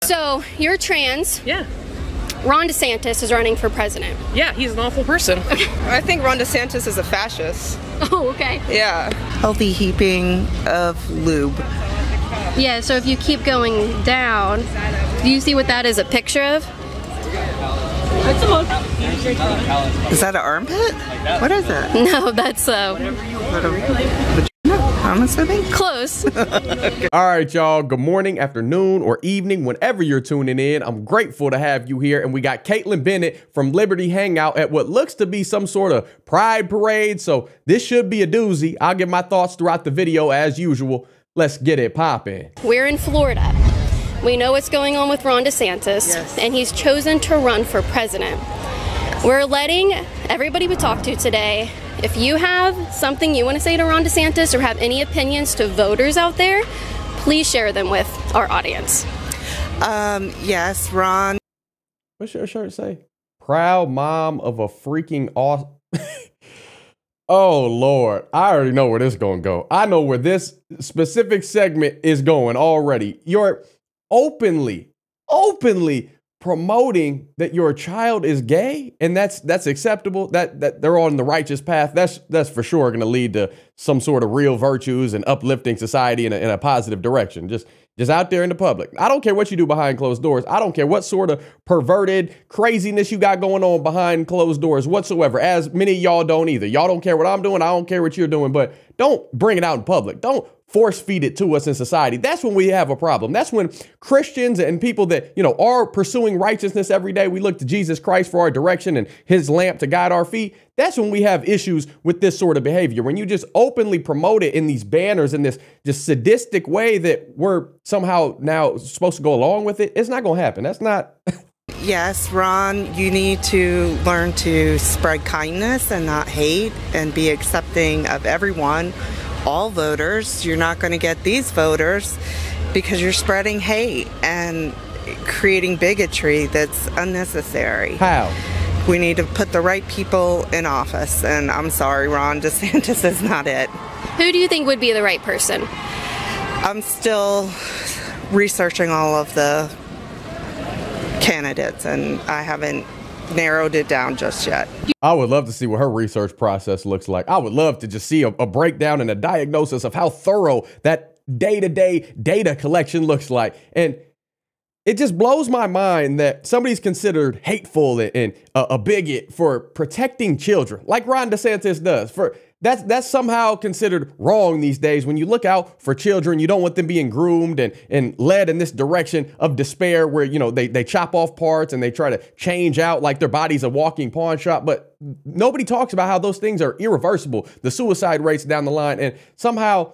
So, you're trans. Yeah. Ron DeSantis is running for president. Yeah, he's an awful person. I think Ron DeSantis is a fascist. Oh, okay. Yeah. Healthy heaping of lube. Yeah, so if you keep going down, do you see what that is a picture of? Is that an armpit? What is it? No, that's I'm assuming? close. All right, y'all. Good morning, afternoon, or evening, whenever you're tuning in. I'm grateful to have you here. And we got Caitlin Bennett from Liberty Hangout at what looks to be some sort of pride parade. So this should be a doozy. I'll give my thoughts throughout the video as usual. Let's get it popping. We're in Florida. We know what's going on with Ron DeSantis, and he's chosen to run for president. We're letting everybody we talk to today, if you have something you want to say to Ron DeSantis or have any opinions to voters out there, please share them with our audience. Yes, Ron. What's your shirt say? Proud mom of a freaking awesome. Oh, Lord. I already know where this is going to go. I know where this specific segment is going already. You're openly promoting that your child is gay, and that's acceptable. That they're on the righteous path. That's for sure going to lead to some sort of real virtues and uplifting society in a positive direction. Just out there in the public. I don't care what you do behind closed doors. I don't care what sort of perverted craziness you got going on behind closed doors whatsoever, as many of y'all don't either. Y'all don't care what I'm doing. I don't care what you're doing, but don't bring it out in public. Don't force feed it to us in society. That's when we have a problem. That's when Christians and people that, are pursuing righteousness every day, we look to Jesus Christ for our direction and his lamp to guide our feet. That's when we have issues with this sort of behavior. When you just openly promote it in these banners in this just sadistic way that we're somehow now supposed to go along with it, it's not going to happen. That's not. Yes, Ron, you need to learn to spread kindness and not hate and be accepting of everyone. All voters. You're not going to get these voters because you're spreading hate and creating bigotry that's unnecessary. How? We need to put the right people in office, and I'm sorry, Ron DeSantis is not it. Who do you think would be the right person? I'm still researching all of the candidates, and I haven't narrowed it down just yet. I would love to see what her research process looks like. I would love to just see a breakdown and a diagnosis of how thorough that day-to-day data collection looks like. And it just blows my mind that somebody's considered hateful and a bigot for protecting children, like Ron DeSantis does. That's somehow considered wrong these days. When you look out for children, you don't want them being groomed and led in this direction of despair where, they chop off parts and they try to change out like their body's a walking pawn shop. But nobody talks about how those things are irreversible, the suicide rates down the line. And somehow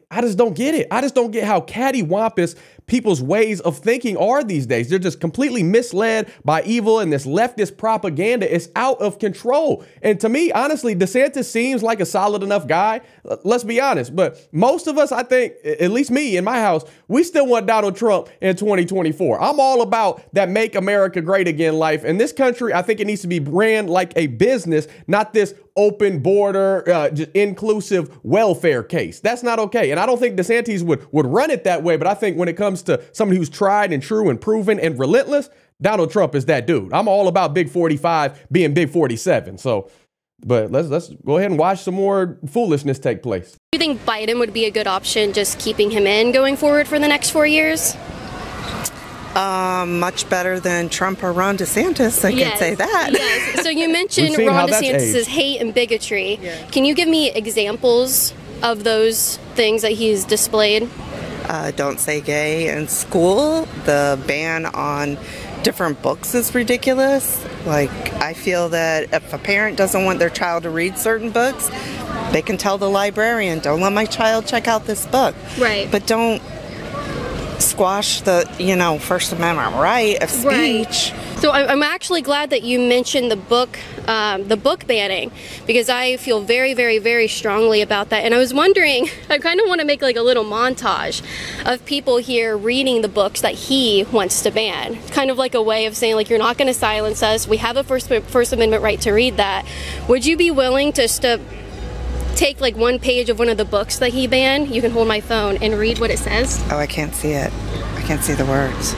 I just don't get it. I just don't get how cattywampus people's ways of thinking are these days. They're just completely misled by evil, and this leftist propaganda is out of control. And to me, honestly, DeSantis seems like a solid enough guy. Let's be honest. But most of us, I think, at least me in my house, we still want Donald Trump in 2024. I'm all about that Make America Great Again life. In this country, I think it needs to be ran like a business, not this open border, just inclusive welfare case. That's not okay. And I don't think DeSantis would run it that way. But I think when it comes to somebody who's tried and true and proven and relentless, Donald Trump is that dude. I'm all about Big 45 being Big 47. So, but let's go ahead and watch some more foolishness take place. Do you think Biden would be a good option, just keeping him in going forward for the next 4 years? Much better than Trump or Ron DeSantis, I can say that. Yes. So you mentioned Ron DeSantis' hate and bigotry. Yeah. Can you give me examples of those things that he's displayed? Don't say gay in school. The ban on different books is ridiculous. Like, I feel that if a parent doesn't want their child to read certain books, they can tell the librarian, don't let my child check out this book. Right. But don't squash the, First Amendment right of speech. Right. So I'm actually glad that you mentioned the book banning, because I feel very, very, very strongly about that. And I was wondering, I kind of want to make like a little montage of people here reading the books that he wants to ban. It's kind of like a way of saying, like, you're not going to silence us. We have a First Amendment right to read that. Would you be willing to take like one page of one of the books that he banned? You can hold my phone and read what it says. Oh, I can't see it. I can't see the words.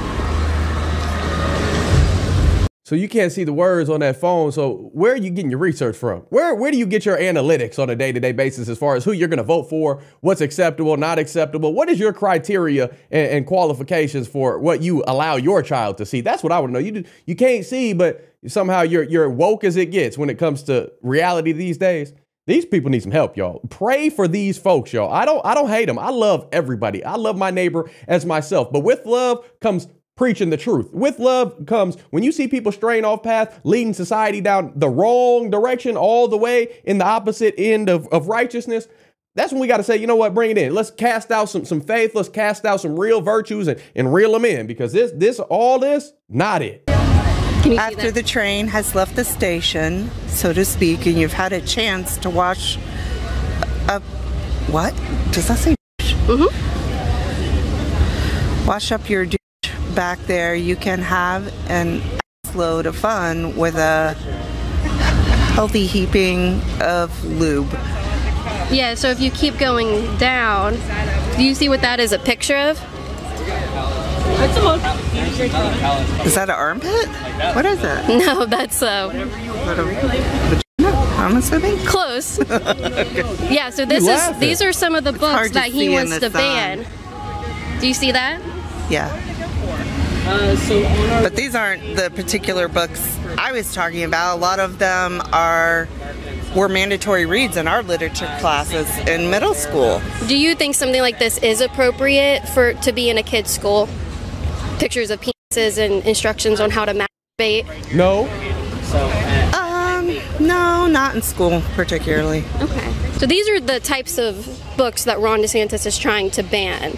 So you can't see the words on that phone. So where are you getting your research from? Where do you get your analytics on a day-to-day basis as far as who you're going to vote for, what's acceptable, not acceptable? What is your criteria and qualifications for what you allow your child to see? That's what I want to know. You can't see, but somehow you're woke as it gets when it comes to reality these days. These people need some help, y'all. Pray for these folks, y'all. I don't hate them. I love everybody. I love my neighbor as myself. But with love comes preaching the truth. With love comes when you see people straying off path, leading society down the wrong direction, all the way in the opposite end of righteousness. That's when we got to say, you know what, bring it in. Let's cast out some faith. Let's cast out some real virtues and reel them in, because all this, not it. After the train has left the station, so to speak, and you've had a chance to wash what? Does that say? Mm-hmm. Wash up your back there, you can have an load of fun with a healthy heaping of lube. Yeah, so if you keep going down, do you see what that is a picture of? Is that an armpit? What is it? No, that's I'm assuming? close. Okay. Yeah, so these are some of the books that he wants to ban. Do you see that? Yeah. But these aren't the particular books I was talking about. A lot of them were mandatory reads in our literature classes in middle school. Do you think something like this is appropriate to be in a kid's school? Pictures of penises and instructions on how to masturbate? No. No, not in school particularly. Okay. So these are the types of books that Ron DeSantis is trying to ban.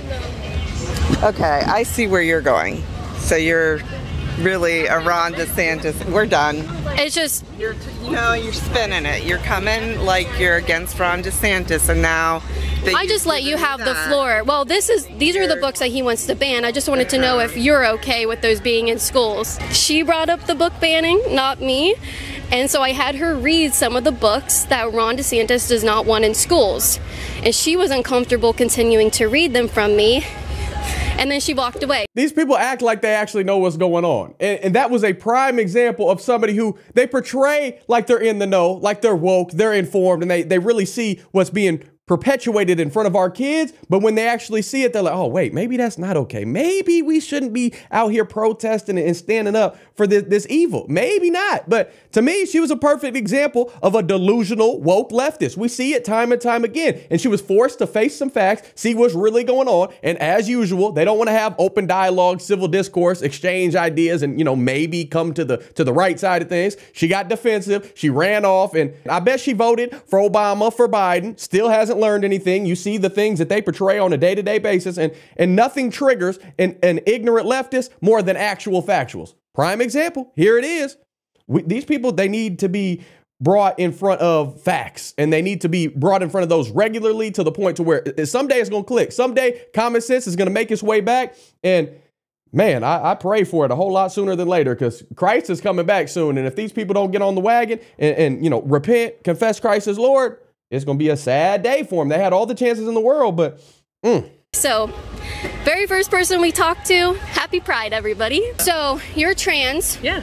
Okay, I see where you're going. So you're really a Ron DeSantis. We're done. It's just... You're spinning it. You're coming like you're against Ron DeSantis, and now... I just let you have the floor. Well, these are the books that he wants to ban. I just wanted to know if you're okay with those being in schools. She brought up the book banning, not me. And so I had her read some of the books that Ron DeSantis does not want in schools. And she was uncomfortable continuing to read them from me. And then she walked away. These people act like they actually know what's going on. And that was a prime example of somebody who they portray like they're in the know, like they're woke, they're informed, and they really see what's being perpetuated in front of our kids. But when they actually see it, they're like, oh, wait, maybe that's not okay. Maybe we shouldn't be out here protesting and standing up for this evil. Maybe not. But to me, she was a perfect example of a delusional woke leftist. We see it time and time again. And she was forced to face some facts, see what's really going on. And as usual, they don't want to have open dialogue, civil discourse, exchange ideas, and, maybe come to the right side of things. She got defensive. She ran off. And I bet she voted for Obama, for Biden. Still hasn't learned anything. You see the things that they portray on a day-to-day basis, and nothing triggers an ignorant leftist more than actual factuals. Prime example, here it is. These people, they need to be brought in front of facts, and they need to be brought in front of those regularly to the point to where someday it's going to click. Someday common sense is going to make its way back. And man, I pray for it a whole lot sooner than later, because Christ is coming back soon. And if these people don't get on the wagon and repent, confess Christ as Lord, it's going to be a sad day for them. They had all the chances in the world, but... So, very first person we talked to, happy Pride, everybody. So, you're trans. Yeah.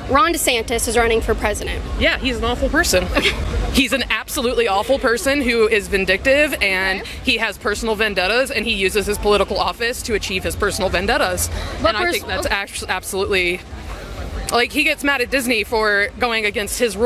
Ron DeSantis is running for president. Yeah, he's an awful person. He's an absolutely awful person who is vindictive, and he has personal vendettas, and he uses his political office to achieve his personal vendettas. And I think that's absolutely... Like, he gets mad at Disney for going against his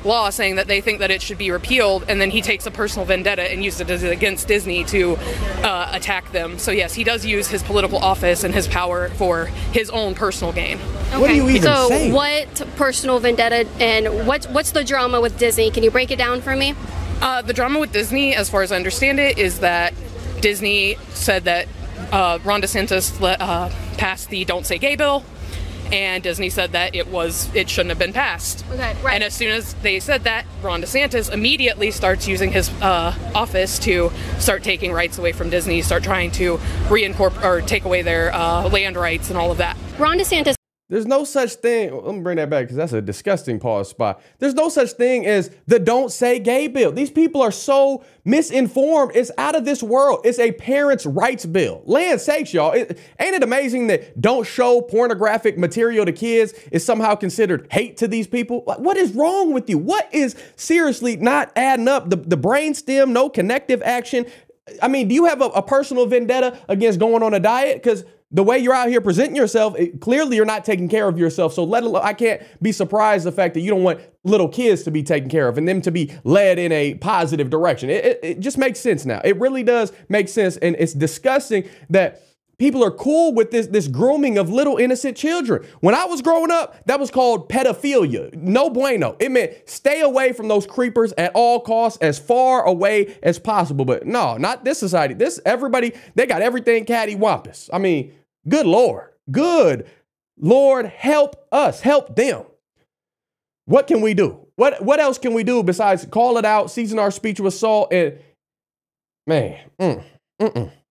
law, saying that they think that it should be repealed, and then he takes a personal vendetta and uses it against Disney to attack them. So yes, he does use his political office and his power for his own personal gain. Okay. What are you even saying? So what personal vendetta, and what's the drama with Disney? Can you break it down for me? The drama with Disney, as far as I understand it, is that Disney said that Ron DeSantis passed the Don't Say Gay bill, and Disney said that it shouldn't have been passed. Okay, right. And as soon as they said that, Ron DeSantis immediately starts using his office to start taking rights away from Disney, start trying to take away their land rights and all of that. Ron DeSantis There's no such thing. Let me bring that back because that's a disgusting pause spot. There's no such thing as the Don't Say Gay bill. These people are so misinformed. It's out of this world. It's a parents' rights bill. Land sakes, y'all. Ain't it amazing that don't show pornographic material to kids is somehow considered hate to these people? Like, what is wrong with you? What is seriously not adding up? The brainstem, no connective action. I mean, do you have a personal vendetta against going on a diet? Because the way you're out here presenting yourself, clearly you're not taking care of yourself. So I can't be surprised the fact that you don't want little kids to be taken care of and them to be led in a positive direction. It just makes sense now. It really does make sense. And it's disgusting that people are cool with this grooming of little innocent children. When I was growing up, that was called pedophilia. No bueno. It meant stay away from those creepers at all costs, as far away as possible. But no, not this society. Everybody, they got everything cattywampus. I mean, good Lord. Good Lord, help us, help them. What can we do? What else can we do besides call it out, season our speech with salt, and man,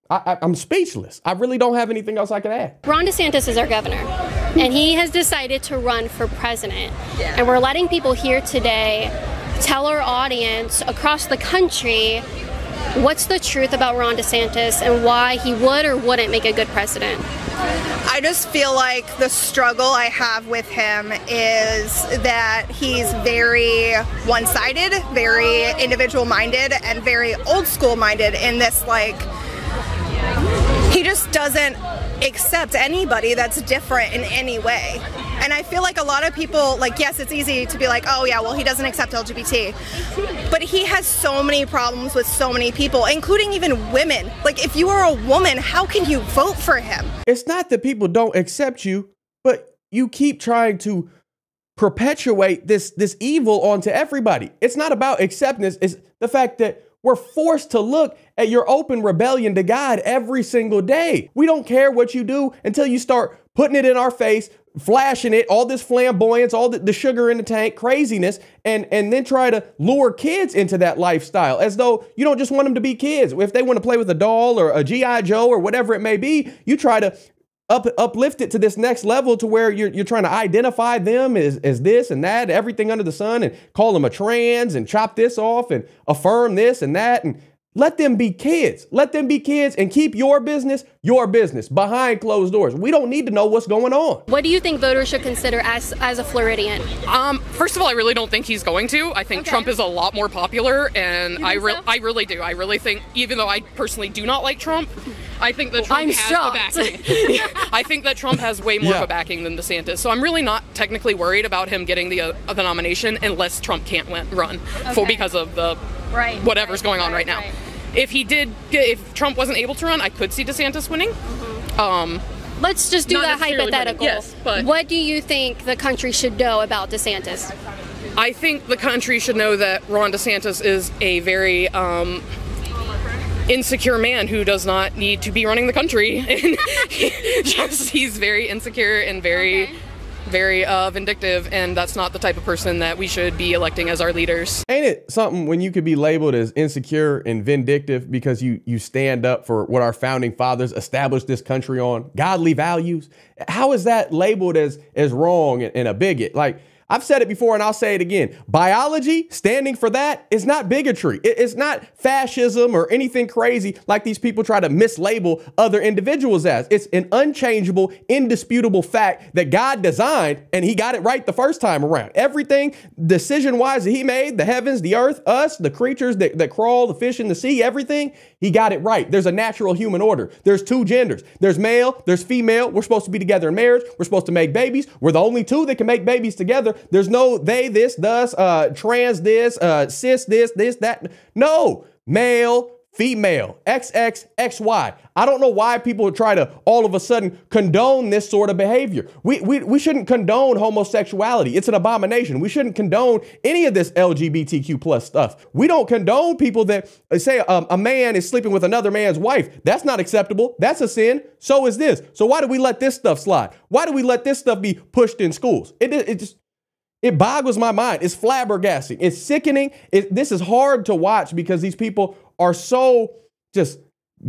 I'm speechless. I really don't have anything else I can add. Ron DeSantis is our governor, and he has decided to run for president. Yeah. And we're letting people here today tell our audience across the country what's the truth about Ron DeSantis and why he would or wouldn't make a good president. I just feel like the struggle I have with him is that he's very one-sided, very individual-minded, and very old-school-minded in this, like, he just doesn't accept anybody that's different in any way. And I feel like a lot of people, like, yes, it's easy to be like, oh yeah, well, he doesn't accept LGBT. But he has so many problems with so many people, including even women. Like, if you are a woman, how can you vote for him? It's not that people don't accept you, but you keep trying to perpetuate this evil onto everybody. It's not about acceptance. It's the fact that we're forced to look at your open rebellion to God every single day. We don't care what you do until you start putting it in our face, flashing it, all this flamboyance, all the sugar in the tank, craziness, and then try to lure kids into that lifestyle as though you don't just want them to be kids. If they want to play with a doll or a G.I. Joe or whatever it may be, you try to uplift it to this next level to where you're trying to identify them as this and that, everything under the sun, and call them a trans and chop this off and affirm this and that. And let them be kids. Let them be kids and keep your business behind closed doors. We don't need to know what's going on. What do you think voters should consider as a Floridian? First of all, I really don't think he's going to. I think Trump is a lot more popular, and I really do. I really think, even though I personally do not like Trump, I think that Trump has the backing. I think that Trump has way more of a backing than DeSantis. So I'm really not technically worried about him getting the nomination unless Trump can't run because of the whatever's going on right now. If Trump wasn't able to run, I could see DeSantis winning. Let's just do that hypothetical. Yes, but what do you think the country should know about DeSantis? I think the country should know that Ron DeSantis is a very insecure man who does not need to be running the country. And he's very insecure and very vindictive, and that's not the type of person that we should be electing as our leaders. Ain't it something when you could be labeled as insecure and vindictive because you stand up for what our founding fathers established this country on, godly values? How is that labeled as wrong and a bigot? Like, I've said it before and I'll say it again. Biology, standing for that, is not bigotry. It's not fascism or anything crazy like these people try to mislabel other individuals as. It's an unchangeable, indisputable fact that God designed, and he got it right the first time around. Everything decision-wise that he made, the heavens, the earth, us, the creatures that crawl, the fish in the sea, everything, he got it right. There's a natural human order. There's two genders. There's male, there's female. We're supposed to be together in marriage. We're supposed to make babies. We're the only two that can make babies together. There's no they, this, thus, trans, this, cis, this, that. No, male, female, XX, XY. I don't know why people try to all of a sudden condone this sort of behavior. We shouldn't condone homosexuality. It's an abomination. We shouldn't condone any of this LGBTQ plus stuff. We don't condone people that say a man is sleeping with another man's wife. That's not acceptable. That's a sin. So is this. So why do we let this stuff slide? Why do we let this stuff be pushed in schools? It boggles my mind. It's flabbergasting. It's sickening. This is hard to watch because these people are so just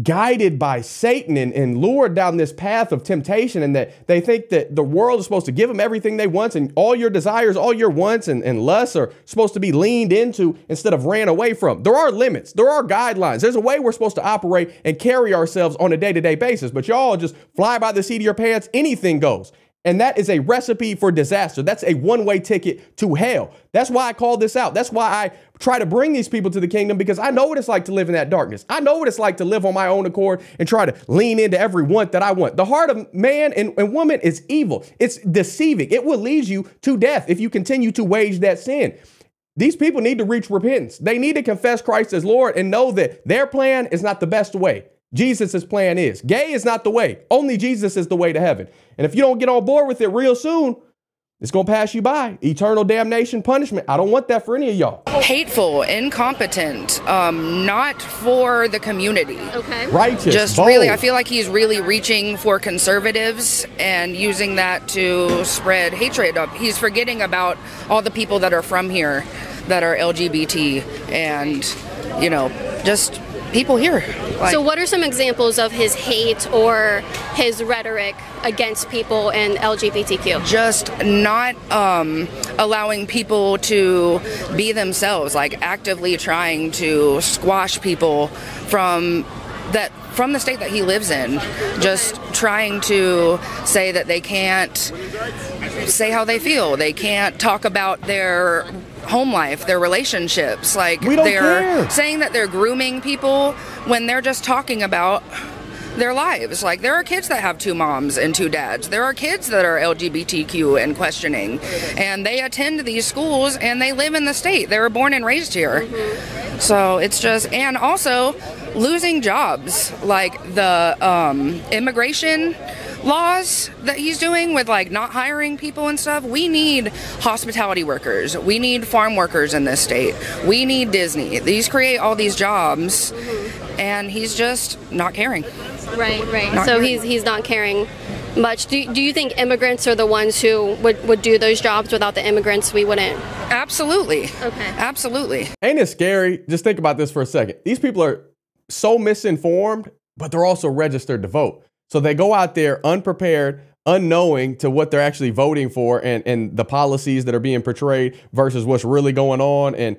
guided by Satan and lured down this path of temptation, and that they think that the world is supposed to give them everything they want, and all your desires, all your wants and lusts are supposed to be leaned into instead of ran away from. There are limits. There are guidelines. There's a way we're supposed to operate and carry ourselves on a day-to-day basis, but y'all just fly by the seat of your pants. Anything goes. And that is a recipe for disaster. That's a one-way ticket to hell. That's why I call this out. That's why I try to bring these people to the kingdom, because I know what it's like to live in that darkness. I know what it's like to live on my own accord and try to lean into every want that I want. The heart of man and woman is evil. It's deceiving. It will lead you to death if you continue to wage that sin. These people need to reach repentance. They need to confess Christ as Lord and know that their plan is not the best way. Jesus' plan is. Gay is not the way. Only Jesus is the way to heaven. And if you don't get on board with it real soon, it's going to pass you by. Eternal damnation, punishment. I don't want that for any of y'all. Hateful, incompetent, not for the community. Okay. Righteous, Just bold. really, I feel like he's really reaching for conservatives and using that to spread hatred. He's forgetting about all the people that are from here that are LGBT and, you know, just people here. So what are some examples of his hate or his rhetoric against people and LGBTQ? Just not allowing people to be themselves, like actively trying to squash people from the state that he lives in, just trying to say that they can't say how they feel, they can't talk about their home life, their relationships, like they're saying that they're grooming people when they're just talking about their lives. Like, there are kids that have 2 moms and 2 dads. There are kids that are LGBTQ and questioning, and they attend these schools and they live in the state. They were born and raised here. So it's just, and also losing jobs, like the immigration laws that he's doing with like not hiring people and stuff. We need hospitality workers. We need farm workers in this state. We need Disney. These create all these jobs, and he's just not caring. Right. So he's not caring much. Do you think immigrants are the ones who would do those jobs? Without the immigrants, we wouldn't? Absolutely. Okay. Absolutely. Ain't it scary? Just think about this for a second. These people are so misinformed, but they're also registered to vote. So they go out there unprepared, unknowing to what they're actually voting for and the policies that are being portrayed versus what's really going on. And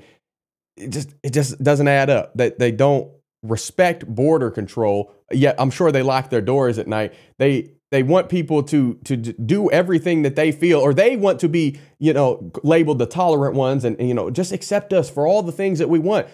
it just doesn't add up. That they don't respect border control, yet I'm sure they lock their doors at night. They want people to do everything that they feel, or they want to be, labeled the tolerant ones and just accept us for all the things that we want.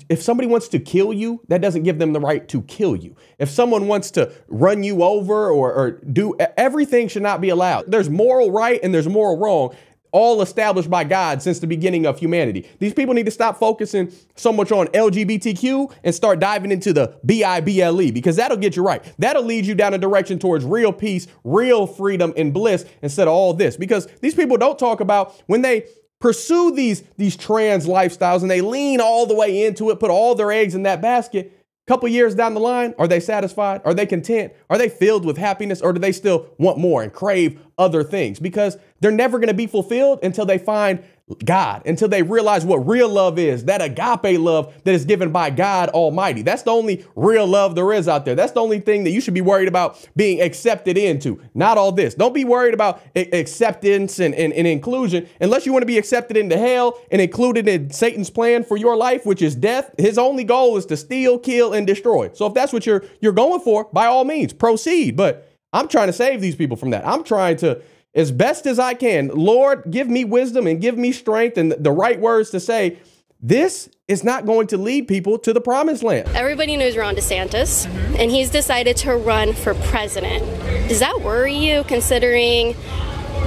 If somebody wants to kill you, that doesn't give them the right to kill you. If someone wants to run you over or do, everything should not be allowed. There's moral right and there's moral wrong, all established by God since the beginning of humanity. These people need to stop focusing so much on LGBTQ and start diving into the BIBLE, because that'll get you right. That'll lead you down a direction towards real peace, real freedom and bliss instead of all this. Because these people don't talk about when they pursue these trans lifestyles and they lean all the way into it, put all their eggs in that basket. A couple years down the line, are they satisfied? Are they content? Are they filled with happiness? Or do they still want more and crave other things? Because they're never going to be fulfilled until they find God, until they realize what real love is, that agape love that is given by God Almighty. That's the only real love there is out there. That's the only thing that you should be worried about being accepted into, not all this. Don't be worried about acceptance and inclusion unless you want to be accepted into hell and included in Satan's plan for your life, which is death. His only goal is to steal, kill, and destroy. So if that's what you're going for, by all means, proceed. But I'm trying to save these people from that. I'm trying to, as best as I can, Lord, give me wisdom and give me strength and the right words to say. This is not going to lead people to the promised land. Everybody knows Ron DeSantis, and he's decided to run for president. Does that worry you, considering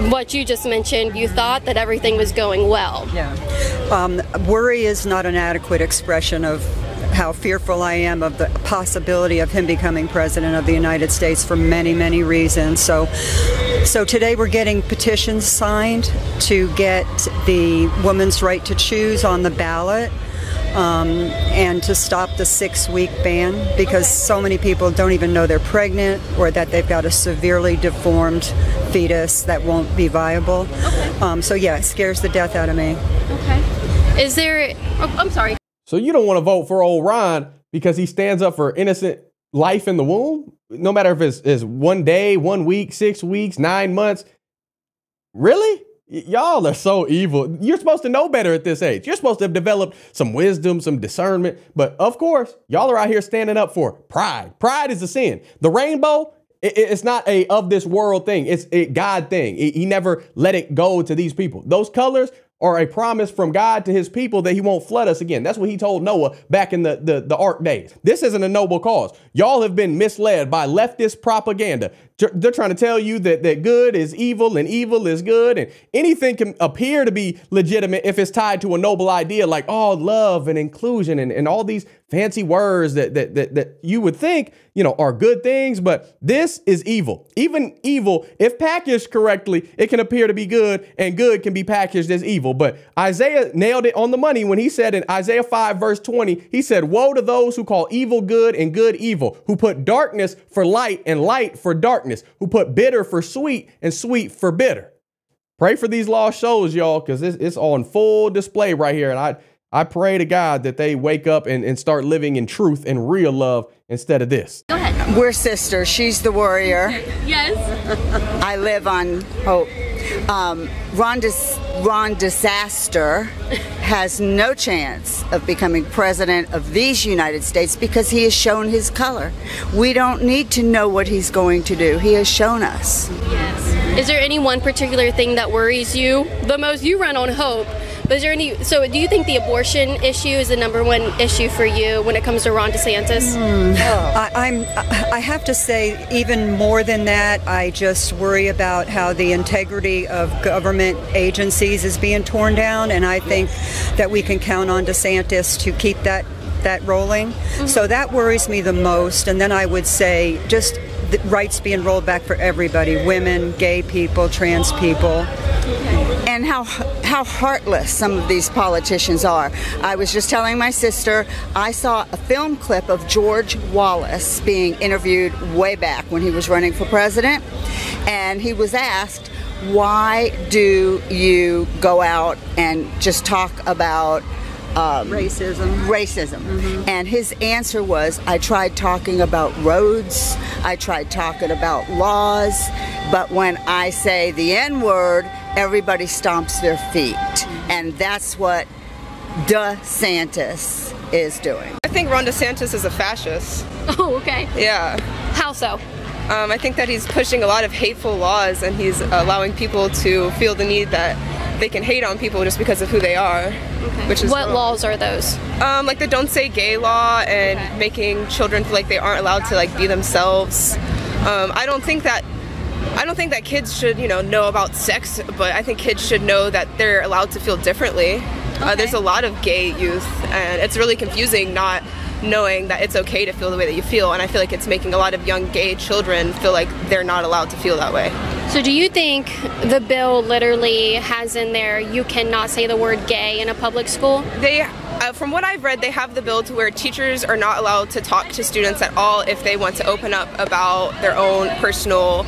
what you just mentioned? You thought that everything was going well. Yeah. Worry is not an adequate expression of how fearful I am of the possibility of him becoming president of the United States for many, many reasons. So today we're getting petitions signed to get the woman's right to choose on the ballot, and to stop the 6-week ban, because so many people don't even know they're pregnant or that they've got a severely deformed fetus that won't be viable. Okay. So yeah, it scares the death out of me. Okay. Is there, I'm sorry. So you don't want to vote for old Ron because he stands up for innocent life in the womb, no matter if it's 1 day, 1 week, 6 weeks, 9 months. Really? Y'all are so evil. You're supposed to know better at this age. You're supposed to have developed some wisdom, some discernment. But of course, y'all are out here standing up for pride. Pride is a sin. The rainbow, it's not a of this world thing. It's a God thing. He never let it go to these people. Those colors are a promise from God to his people that he won't flood us again. That's what he told Noah back in the ark days. This isn't a noble cause. Y'all have been misled by leftist propaganda. They're trying to tell you that good is evil and evil is good, and anything can appear to be legitimate if it's tied to a noble idea like, oh, love and inclusion and all these fancy words that you would think, are good things. But this is evil. Even evil, if packaged correctly, it can appear to be good, and good can be packaged as evil. But Isaiah nailed it on the money when he said in Isaiah 5 verse 20, he said, woe to those who call evil good and good evil, who put darkness for light and light for darkness, who put bitter for sweet and sweet for bitter. Pray for these lost souls, y'all, because it's on full display right here. And I pray to God that they wake up and start living in truth and real love instead of this. Go ahead. We're sisters. She's the warrior. Yes. I live on hope. Ron Disaster has no chance of becoming president of these United States because he has shown his color. We don't need to know what he's going to do. He has shown us. Yes. Is there any one particular thing that worries you the most? You run on hope. But is there so do you think the abortion issue is the #1 issue for you when it comes to Ron DeSantis? I have to say, even more than that, I just worry about how the integrity of government agencies is being torn down, and I think that we can count on DeSantis to keep that rolling. Mm-hmm. So that worries me the most. And then I would say just the rights being rolled back for everybody, women, gay people, trans people. And how heartless some of these politicians are. I was just telling my sister, I saw a film clip of George Wallace being interviewed way back when he was running for president, and he was asked, why do you go out and just talk about racism? Mm-hmm. And his answer was, I tried talking about roads, I tried talking about laws, but when I say the N-word, everybody stomps their feet. And that's what DeSantis is doing. I think Ron DeSantis is a fascist. Oh, okay. Yeah. How so? I think that he's pushing a lot of hateful laws, and he's allowing people to feel the need that they can hate on people just because of who they are. Okay. Which is what wrong. laws are those? Like the don't say gay law and making children feel like they aren't allowed to be themselves. I don't think that kids should, know about sex, but I think kids should know that they're allowed to feel differently. Okay. There's a lot of gay youth, and it's really confusing not knowing that it's okay to feel the way that you feel, and I feel like it's making a lot of young gay children feel like they're not allowed to feel that way. So do you think the bill literally has in there you cannot say the word gay in a public school? From what I've read, they have the bill to where teachers are not allowed to talk to students at all if they want to open up about their own personal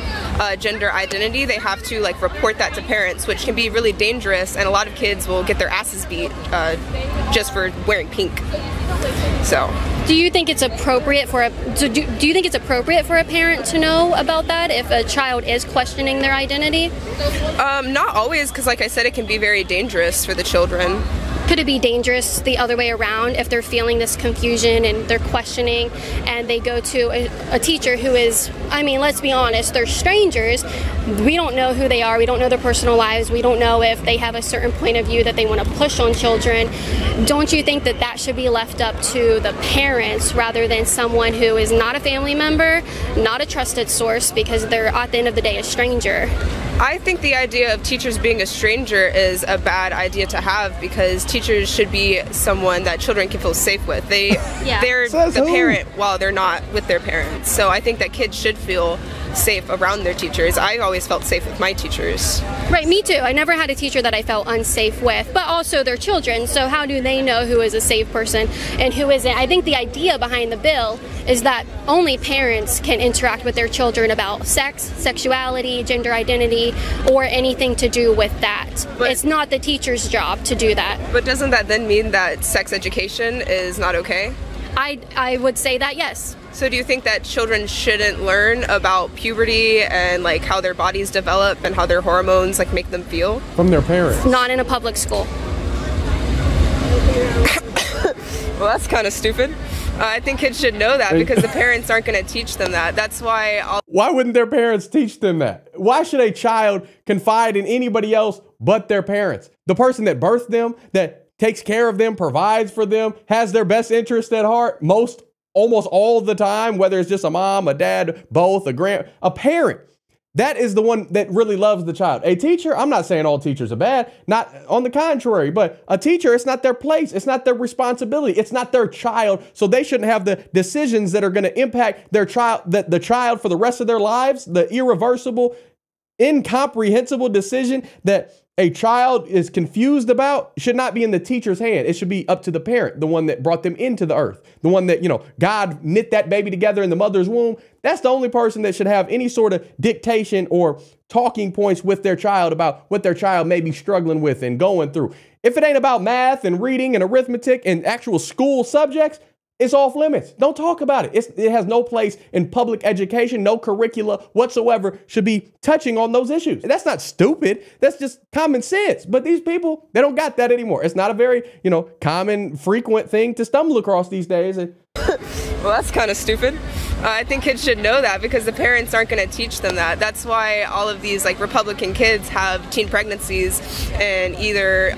gender identity. They have to report that to parents, which can be really dangerous, and a lot of kids will get their asses beat just for wearing pink. So, do you think it's appropriate for do you think it's appropriate for a parent to know about that if a child is questioning their identity? Not always, because like I said, it can be very dangerous for the children. Could it be dangerous the other way around if they're feeling this confusion and they're questioning and they go to a teacher who is, let's be honest, they're strangers. We don't know who they are. We don't know their personal lives. We don't know if they have a certain point of view that they want to push on children. Don't you think that that should be left up to the parents rather than someone who is not a family member, not a trusted source, because they're at the end of the day a stranger? I think the idea of teachers being a stranger is a bad idea to have, because teachers should be someone that children can feel safe with. They're the parent while they're not with their parents. So I think that kids should feel safe around their teachers. I always felt safe with my teachers. Right, me too. I never had a teacher that I felt unsafe with, but also their children. So how do they know who is a safe person and who isn't? I think the idea behind the bill is that only parents can interact with their children about sex, sexuality, gender identity, or anything to do with that. But it's not the teacher's job to do that. But doesn't that then mean that sex education is not okay? I would say that, yes. So do you think that children shouldn't learn about puberty and like how their bodies develop and how their hormones like make them feel? From their parents. Not in a public school. Well, that's kind of stupid. I think kids should know that because the parents aren't going to teach them that. That's why Why wouldn't their parents teach them that? Why should a child confide in anybody else but their parents? The person that birthed them, that takes care of them, provides for them, has their best interest at heart almost all the time, whether it's just a mom, a dad, both, a parent. That is the one that really loves the child. A teacher, I'm not saying all teachers are bad, not on the contrary, but a teacher, it's not their place. It's not their responsibility. It's not their child. So they shouldn't have the decisions that are going to impact their child, the child for the rest of their lives, the irreversible, incomprehensible decision that a child is confused about should not be in the teacher's hand. It should be up to the parent, the one that brought them into the earth, the one that, God knit that baby together in the mother's womb. That's the only person that should have any sort of dictation or talking points with their child about what their child may be struggling with and going through. If it ain't about math and reading and arithmetic and actual school subjects, it's off limits. Don't talk about it. It has no place in public education. No curricula whatsoever should be touching on those issues. That's not stupid. That's just common sense. But these people, they don't got that anymore. It's not a very, common, frequent thing to stumble across these days. Well, that's kind of stupid. I think kids should know that because the parents aren't going to teach them that. That's why all of these like Republican kids have teen pregnancies and either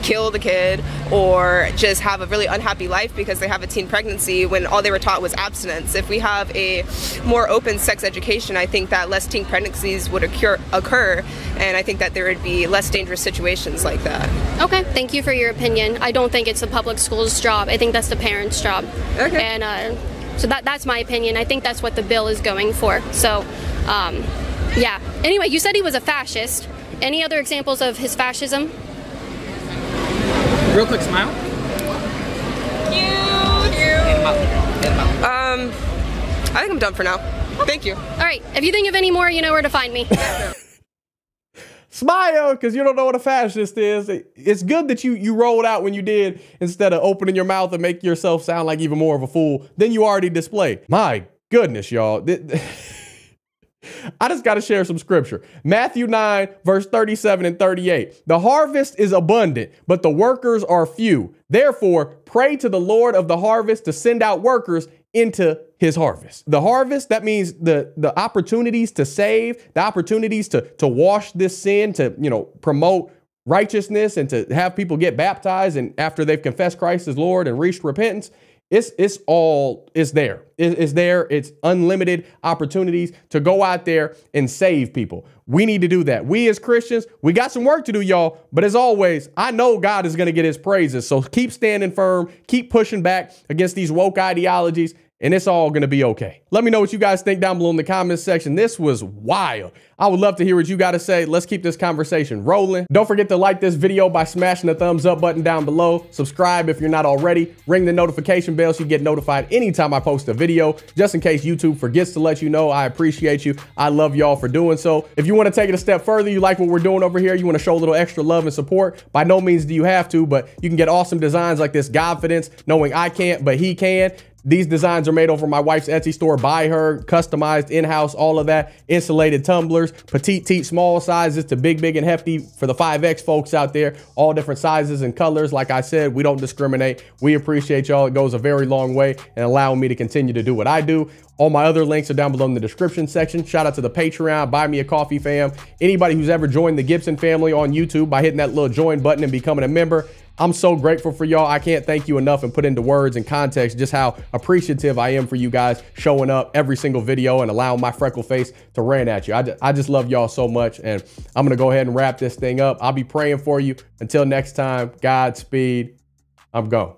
kill the kid or just have a really unhappy life because they have a teen pregnancy when all they were taught was abstinence. If we have a more open sex education, I think that less teen pregnancies would occur, and I think that there would be less dangerous situations like that. Okay, thank you for your opinion. I don't think it's the public school's job. I think that's the parents' job. Okay. And so that's my opinion. I think that's what the bill is going for. So, yeah. Anyway, you said he was a fascist. Any other examples of his fascism? Real quick smile. I think I'm done for now. Thank you. All right. If you think of any more, you know where to find me. Smile, because you don't know what a fascist is. It's good that you rolled out when you did instead of opening your mouth and make yourself sound like even more of a fool than you already displayed. My goodness, y'all. I just got to share some scripture. Matthew 9, verse 37 and 38. The harvest is abundant, but the workers are few. Therefore, pray to the Lord of the harvest to send out workers into his harvest. The harvest, that means the opportunities to save, the opportunities to wash this sin, to, promote righteousness and to have people get baptized. And after they've confessed Christ as Lord and reached repentance, it's there. It's there. It's unlimited opportunities to go out there and save people. We need to do that. We as Christians, we got some work to do, y'all. But as always, I know God is going to get his praises. So keep standing firm, keep pushing back against these woke ideologies, and it's all going to be okay. Let me know what you guys think down below in the comments section. This was wild. I would love to hear what you got to say. Let's keep this conversation rolling. Don't forget to like this video by smashing the thumbs up button down below. Subscribe if you're not already. Ring the notification bell so you get notified anytime I post a video, just in case YouTube forgets to let you know. I appreciate you. I love y'all for doing so. If you want to take it a step further, you like what we're doing over here, you want to show a little extra love and support, by no means do you have to, but you can get awesome designs like this Godfidence, knowing I can't, but he can. These designs are made over my wife's Etsy store by her, customized in-house, all of that. Insulated tumblers, petite teat, small sizes to big and hefty for the 5X folks out there. All different sizes and colors. Like I said, we don't discriminate. We appreciate y'all. It goes a very long way in allowing me to continue to do what I do. All my other links are down below in the description section. Shout out to the Patreon, Buy Me a Coffee fam. Anybody who's ever joined the Gibson family on YouTube by hitting that little join button and becoming a member. I'm so grateful for y'all. I can't thank you enough and put into words and context just how appreciative I am for you guys showing up every single video and allowing my freckle face to rant at you. I just love y'all so much, and I'm going to go ahead and wrap this thing up. I'll be praying for you. Until next time, Godspeed. I'm gone.